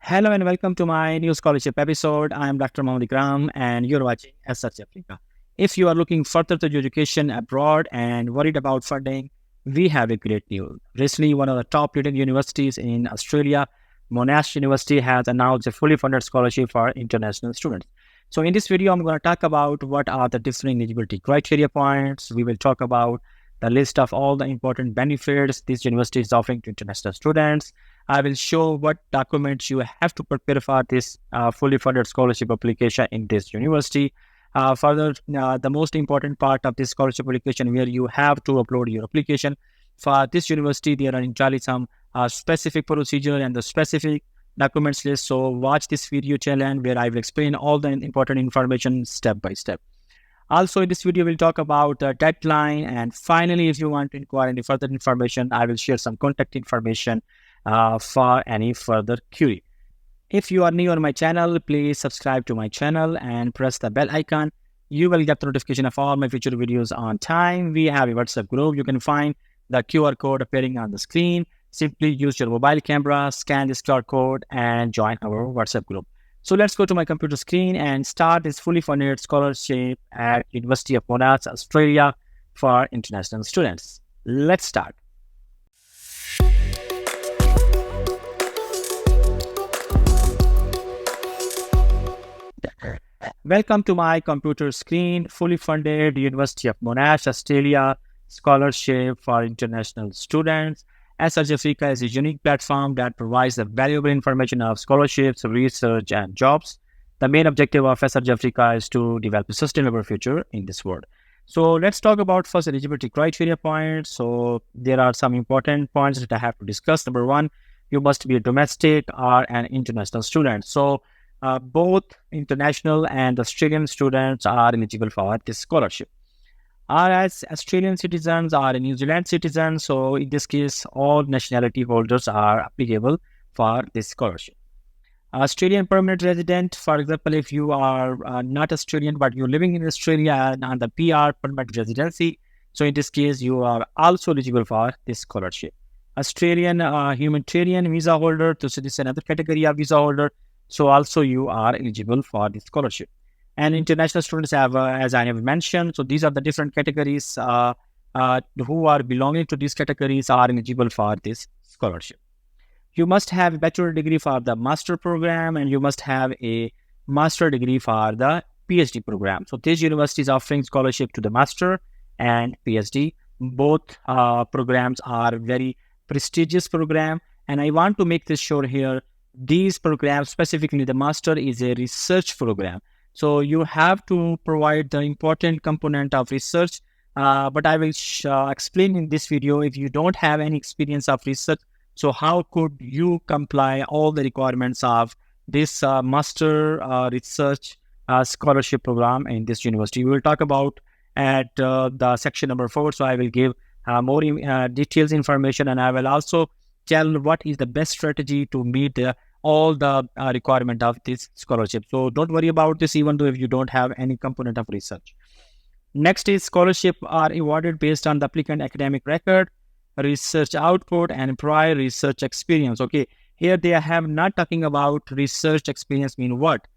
Hello and welcome to my new scholarship episode. I am Dr. Mohammad Ikram and you're watching SRJAFRICA. If you are looking further to education abroad and worried about funding, we have a great news. Recently, one of the top leading universities in Australia, Monash University, has announced a fully funded scholarship for international students. So in this video, I'm going to talk about what are the different eligibility criteria points. We will talk about the list of all the important benefits this university is offering to international students. I will show what documents you have to prepare for this fully funded scholarship application in this university. Further, the most important part of this scholarship application where you have to upload your application. For this university, there are entirely some specific procedure and the specific documents list. So watch this video till end where I will explain all the important information step by step. Also, in this video, we'll talk about the deadline. And finally, if you want to inquire any further information, I will share some contact information for any further query. If you are new on my channel, please subscribe to my channel and press the bell icon. You will get the notification of all my future videos on time. We have a WhatsApp group. You can find the QR code appearing on the screen. Simply use your mobile camera, scan this QR code and join our WhatsApp group. So let's go to my computer screen and start this fully funded scholarship at University of Monash, Australia for international students. Let's start. Welcome to my computer screen, fully funded University of Monash, Australia scholarship for international students. SRJAFRICA is a unique platform that provides the valuable information of scholarships, research, and jobs. The main objective of SRJAFRICA is to develop a sustainable future in this world. So let's talk about first eligibility criteria points. So there are some important points that I have to discuss. Number one, you must be a domestic or an international student. So both international and Australian students are eligible for this scholarship. As Australian citizens or New Zealand citizens, so in this case, all nationality holders are applicable for this scholarship. Australian permanent resident, for example, if you are not Australian but you're living in Australia and on the PR permanent residency, so in this case, you are also eligible for this scholarship. Australian humanitarian visa holder, so this is another category of visa holder, so also you are eligible for this scholarship. And international students have, as I have mentioned, so these are the different categories who are belonging to these categories are eligible for this scholarship. You must have a bachelor degree for the master program and you must have a master degree for the PhD program. So this university is offering scholarship to the master and PhD. Both programs are very prestigious program. And I want to make this sure here, these programs, specifically the master, is a research program. So you have to provide the important component of research, but I will explain in this video if you don't have any experience of research, so how could you comply all the requirements of this master research scholarship program in this university. We will talk about at the section number 4, so I will give more details information and I will also tell what is the best strategy to meet all the requirement of this scholarship. So don't worry about this, even though if you don't have any component of research. Next is scholarship are awarded based on the applicant academic record, research output, and prior research experience. Okay, here they have not talking about research experience mean what.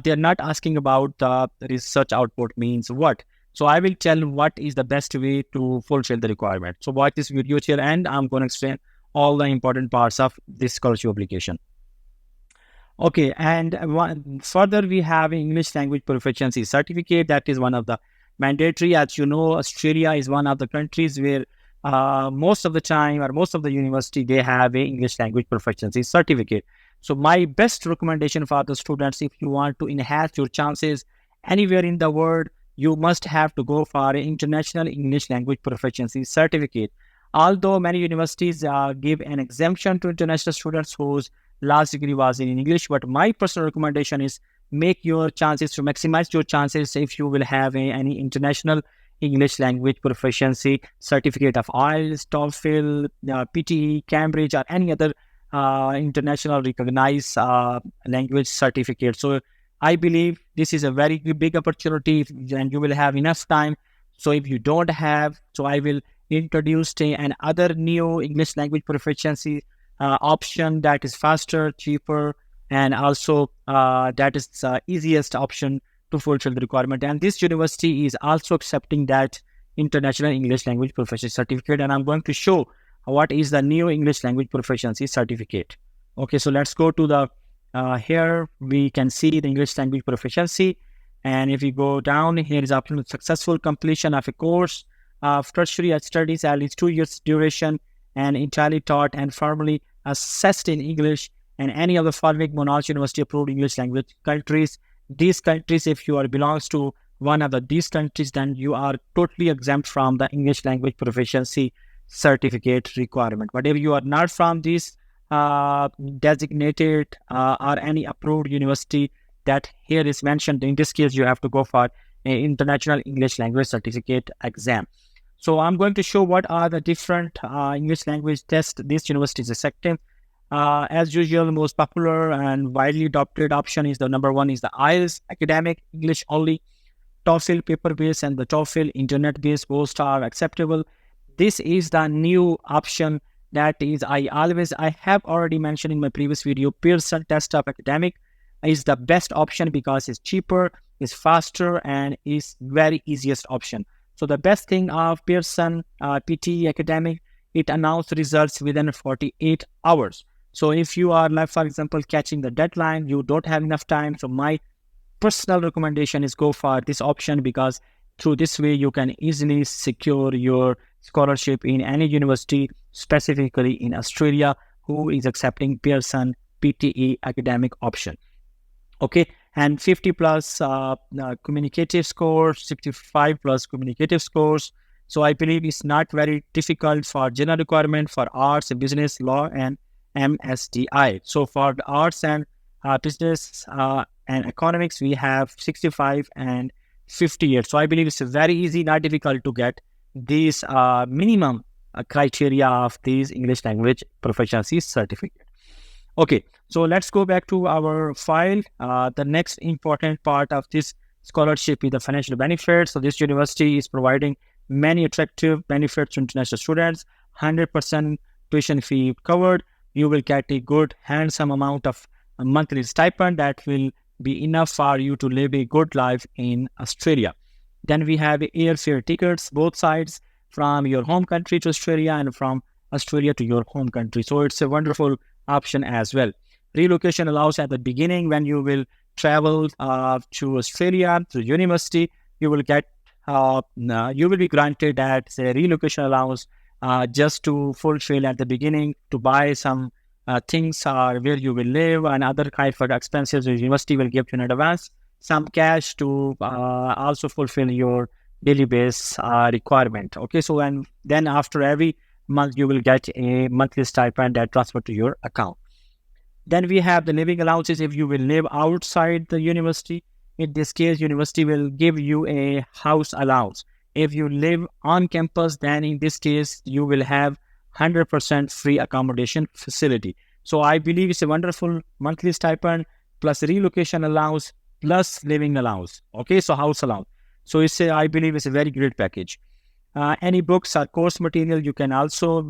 They're not asking about the research output means what. So I will tell what is the best way to fulfill the requirement. So watch this video here and I'm going to explain all the important parts of this scholarship application. Okay, and further we have English language proficiency certificate. That is one of the mandatory. As you know, Australia is one of the countries where most of the time or most of the university, they have a English language proficiency certificate. So my best recommendation for the students, if you want to enhance your chances anywhere in the world, you must have to go for an international English language proficiency certificate. Although many universities give an exemption to international students whose last degree was in English, but my personal recommendation is make your chances to maximize your chances if you will have any international English language proficiency certificate of IELTS, TOEFL, PTE, Cambridge, or any other international recognized language certificate. So I believe this is a very big opportunity and you will have enough time. So if you don't have, so I will introduce another new English language proficiency option that is faster, cheaper, and also that is the easiest option to fulfill the requirement. And this university is also accepting that International English Language Proficiency Certificate, and I'm going to show what is the new English Language Proficiency Certificate. Okay, so let's go to the here we can see the English Language Proficiency, and if you go down, here is option successful completion of a course of tertiary studies at least 2 years duration and entirely taught and formally assessed in English and any of the following Monash University approved English language countries. These countries, if you are belongs to one of these countries, then you are totally exempt from the English language proficiency certificate requirement. But if you are not from these designated or any approved university that here is mentioned, in this case you have to go for an International English Language Certificate exam. So I'm going to show what are the different English language tests this university is accepting. As usual, the most popular and widely adopted option is the number one is the IELTS academic English only, TOEFL paper-based and the TOEFL internet-based. Both are acceptable. This is the new option that is I have already mentioned in my previous video. Pearson test of academic is the best option because it's cheaper, it's faster, and is very easiest option. So the best thing of Pearson PTE academic, it announced results within 48 hours. So if you are, like, for example, catching the deadline, you don't have enough time. So my personal recommendation is go for this option, because through this way you can easily secure your scholarship in any university, specifically in Australia, who is accepting Pearson PTE academic option. Okay, and 50 plus communicative scores, 65 plus communicative scores. So I believe it's not very difficult for general requirement for arts, business, law, and MSDI. So for the arts and business and economics, we have 65 and 58. So I believe it's very easy, not difficult to get these minimum criteria of these English language proficiency certificate. Okay, so let's go back to our file. The next important part of this scholarship is the financial benefits. So this university is providing many attractive benefits to international students. 100% tuition fee covered. You will get a good handsome amount of a monthly stipend that will be enough for you to live a good life in Australia. Then we have airfare tickets, both sides, from your home country to Australia and from Australia to your home country. So it's a wonderful option as well. Relocation allows at the beginning when you will travel to Australia to university, you will get you will be granted that say relocation allowance just to fulfill at the beginning to buy some things where you will live and other kind of expenses the university will give you in advance, some cash to also fulfill your daily base requirement. Okay, so and then after every month you will get a monthly stipend that transfer to your account. Then we have the living allowances if you will live outside the university. In this case, university will give you a house allowance. If you live on campus, then in this case, you will have 100% free accommodation facility. So I believe it's a wonderful monthly stipend plus relocation allowance plus living allowance. Okay, so house allowance. So I believe it's a very great package. Any books or course material you can also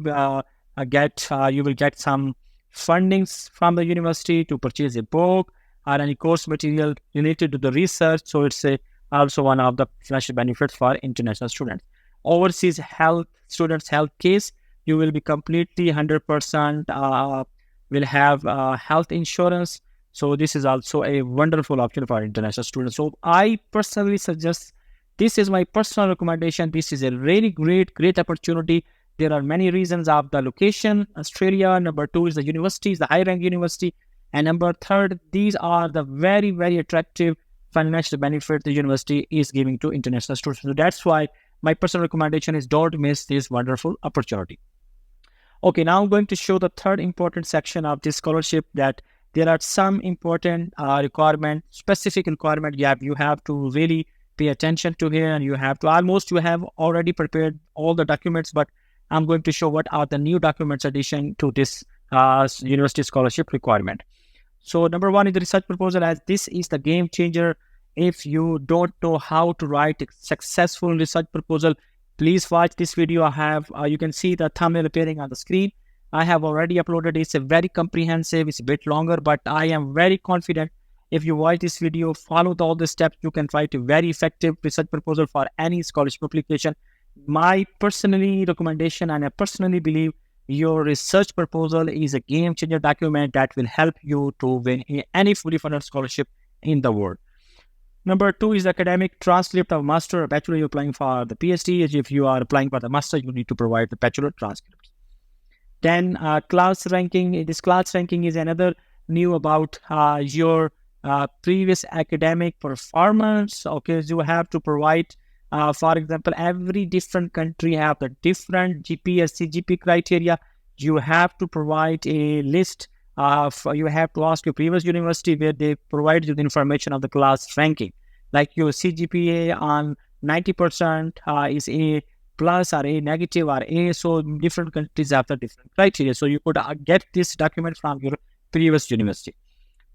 get. You will get some fundings from the university to purchase a book or any course material related to the research. So it's also one of the financial benefits for international students. Overseas students' health case, you will be completely 100% will have health insurance. So this is also a wonderful option for international students. So I personally suggest, this is my personal recommendation. This is a really great opportunity. There are many reasons of the location, Australia. Number two is the university, is the high-ranked university. And number third, these are the very, very attractive financial benefits the university is giving to international students. So that's why my personal recommendation is don't miss this wonderful opportunity. Okay, now I'm going to show the third important section of this scholarship, that there are some important specific requirement. You have to really pay attention to here, and you have already prepared all the documents, but I'm going to show what are the new documents addition to this university scholarship requirement. So number one is the research proposal, as this is the game changer. If you don't know how to write a successful research proposal, please watch this video. I have you can see the thumbnail appearing on the screen. I have already uploaded. It's a very comprehensive. It's a bit longer, but I am very confident. If you watch this video, follow all the steps, you can write a very effective research proposal for any scholarship application. My personally recommendation, and I personally believe your research proposal is a game changer document that will help you to win any fully funded scholarship in the world. Number 2 is academic transcript of master or bachelor. You're applying for the PhD. If you are applying for the master, you need to provide the bachelor transcript. Then class ranking. This class ranking is another new about your previous academic performance. Okay, so you have to provide, for example, every different country have the different GPA, CGP criteria. You have to provide a list. You have to ask your previous university where they provide you the information of the class ranking. Like your CGPA on 90% is A plus or A negative or A. So different countries have the different criteria. So you could get this document from your previous university.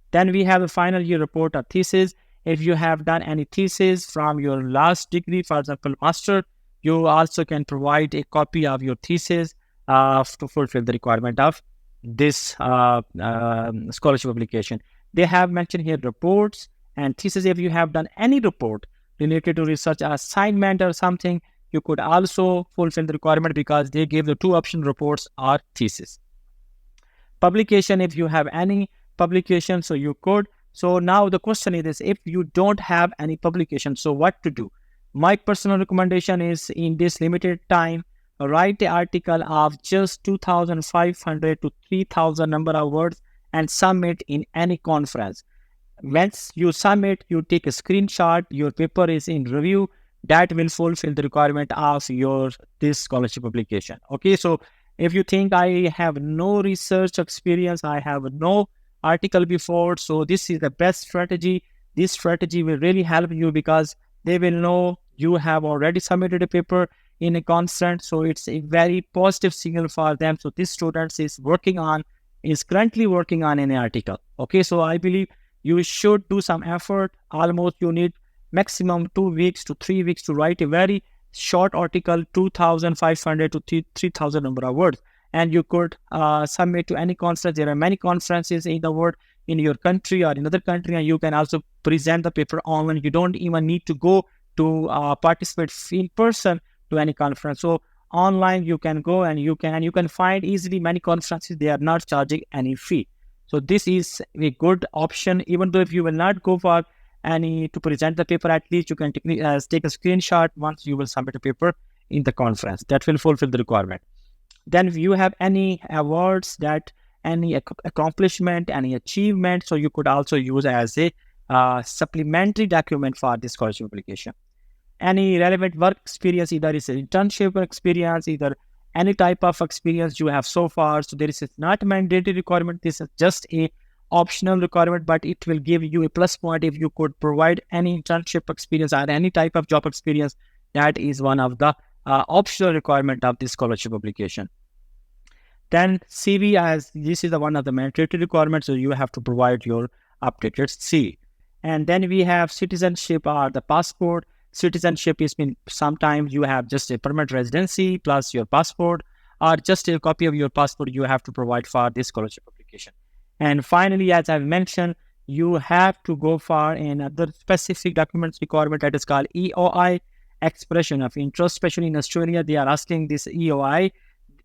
Then we have a final year report or thesis. If you have done any thesis from your last degree, for example, master, you also can provide a copy of your thesis to fulfill the requirement of this scholarship application. They have mentioned here reports and thesis. If you have done any report related to research assignment or something, you could also fulfill the requirement because they gave the two option, reports or thesis. Publication, if you have any publication, so you could. So now the question is, if you don't have any publication, so what to do? My personal recommendation is, in this limited time, write an article of just 2,500 to 3,000 number of words and submit in any conference. Once you submit, you take a screenshot, your paper is in review, that will fulfill the requirement of this scholarship application. Okay, so if you think I have no research experience, I have no article before, so this is the best strategy. This strategy will really help you because they will know you have already submitted a paper in a conference, so it's a very positive signal for them. So this student is currently working on an article. Okay, so I believe you should do some effort. Almost you need maximum 2 weeks to 3 weeks to write a very short article, 2,500 to 3,000 number of words, and you could submit to any conference. There are many conferences in the world, in your country or in another country, and you can also present the paper online. You don't even need to go to participate in person to any conference. So online you can go and you can find easily many conferences. They are not charging any fee. So this is a good option. Even though if you will not go for any to present the paper, at least you can take a screenshot once you will submit a paper in the conference. That will fulfill the requirement. Then if you have any awards, that any accomplishment, any achievement, so you could also use as a supplementary document for this scholarship application. Any relevant work experience, either it's an internship experience, either any type of experience you have so far. So there is not a mandatory requirement. This is just a optional requirement, but it will give you a plus point if you could provide any internship experience or any type of job experience. That is one of the optional requirement of this scholarship application. Then CV, as this is the one of the mandatory requirements, so you have to provide your updated CV. And then we have citizenship or the passport. Citizenship is sometimes you have just a permanent residency plus your passport, or just a copy of your passport you have to provide for this scholarship application. And finally, as I've mentioned, you have to go for another specific documents requirement that is called EOI, expression of interest. Especially in Australia, they are asking this EOI.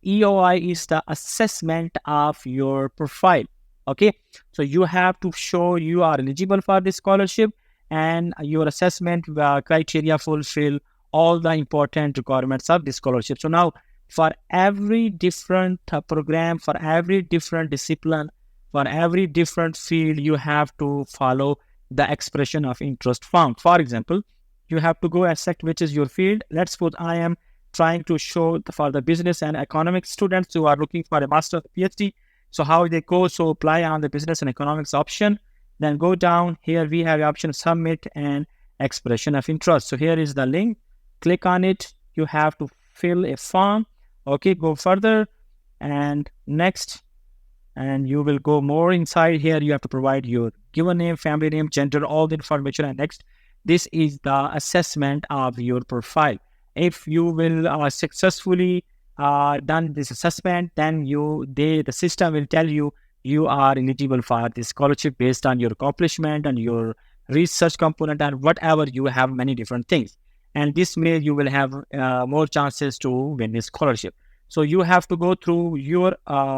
EOI is the assessment of your profile. Okay, so you have to show you are eligible for this scholarship and your assessment criteria fulfill all the important requirements of this scholarship. So now, for every different program, for every different discipline, for every different field, you have to follow the expression of interest form. For example, you have to go and select which is your field. Let's suppose I am trying to show for the business and economics students who are looking for a master PhD. So how they go, so apply on the business and economics option. Then go down here, we have the option submit and expression of interest. So here is the link, click on it. You have to fill a form. Okay, go further and next, and you will go more inside. Here you have to provide your given name, family name, gender, all the information, and next. This is the assessment of your profile. If you will successfully done this assessment, then the system will tell you you are eligible for this scholarship based on your accomplishment and your research component and whatever. You have many different things, and this way you will have more chances to win this scholarship. So you have to go through your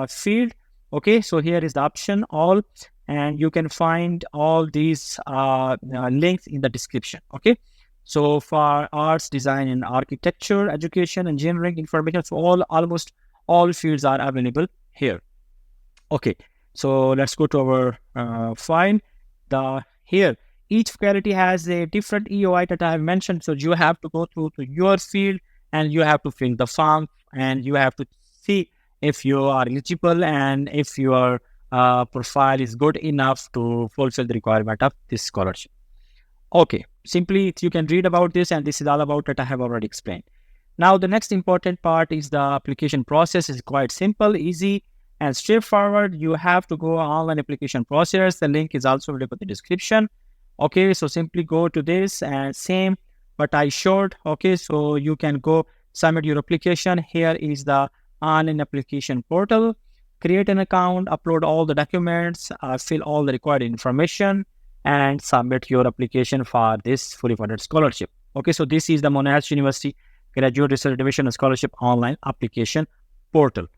field. Okay, so here is the option all, and you can find all these links in the description. Okay, so for arts, design, and architecture, education, engineering, information, so almost all fields are available here. Okay, so let's go to our file. Here each faculty has a different EOI that I have mentioned. So you have to go through to your field and you have to fill the form and you have to see if you are eligible and if your profile is good enough to fulfill the requirement of this scholarship. Okay, simply you can read about this, and this is all about that I have already explained. Now the next important part is the application process. Is quite simple, easy, and straightforward. You have to go online application process. The link is also available in the description. Okay, so simply go to this and same but I showed. Okay, so you can go submit your application. Here is the online application portal. Create an account, upload all the documents, fill all the required information, and submit your application for this fully funded scholarship. Okay, so this is the Monash University Graduate Research Division Scholarship Online Application Portal.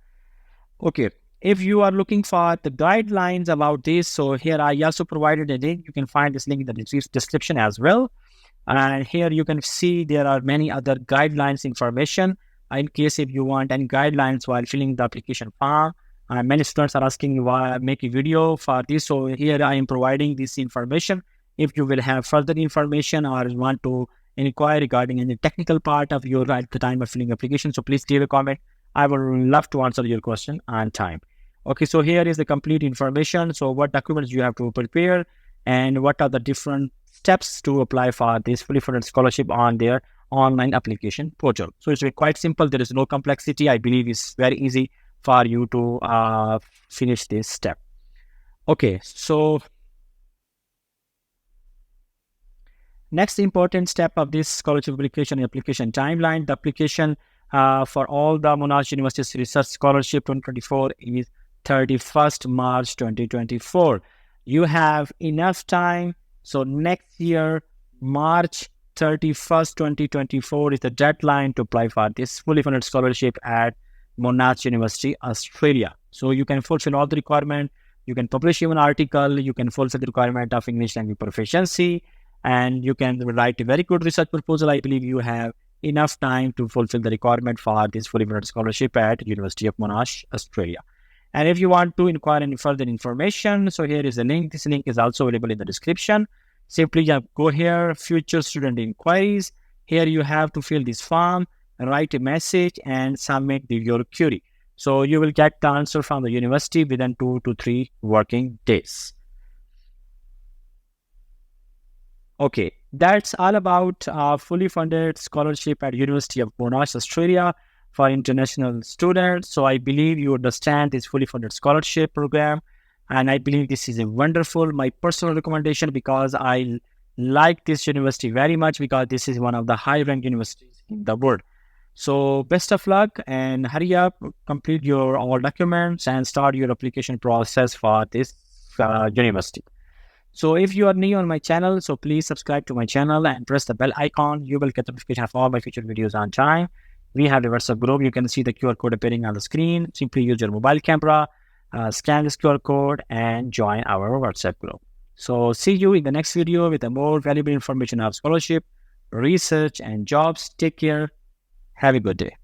Okay, if you are looking for the guidelines about this, so here I also provided a link. You can find this link in the description as well. And here you can see there are many other guidelines information in case if you want any guidelines while filling the application form. Many students are asking why make a video for this. So here I am providing this information. If you will have further information or want to inquire regarding any technical part of your at the time of filling application, so please leave a comment. I would love to answer your question on time. Okay, so here is the complete information. So what documents you have to prepare and what are the different steps to apply for this fully funded scholarship on their online application portal. So it's quite simple. There is no complexity. I believe it's very easy for you to finish this step. Okay, so next important step of this scholarship application timeline. The application for all the Monash University's Research Scholarship 2024 is 31st March 2024. You have enough time. So next year, March 31st, 2024 is the deadline to apply for this fully funded scholarship at Monash University, Australia. So you can fulfill all the requirement. You can publish even article. You can fulfill the requirement of English language proficiency, and you can write a very good research proposal. I believe you have enough time to fulfill the requirement for this fully funded scholarship at University of Monash, Australia. And if you want to inquire any further information, so here is a link. This link is also available in the description. Simply go here, future student inquiries. Here you have to fill this form, write a message, and submit your query. So you will get the answer from the university within 2 to 3 working days. Okay, that's all about fully funded scholarship at University of Monash, Australia for international students. So I believe you understand this fully funded scholarship program. And I believe this is a wonderful, my personal recommendation, because I like this university very much, because this is one of the high-ranked universities in the world. So best of luck and hurry up, complete your all documents and start your application process for this university. So if you are new on my channel, so please subscribe to my channel and press the bell icon. You will get notification of all my future videos on time. We have a WhatsApp group. You can see the QR code appearing on the screen. Simply use your mobile camera, scan this QR code and join our WhatsApp group. So see you in the next video with a more valuable information of scholarship, research and jobs. Take care. Have a good day.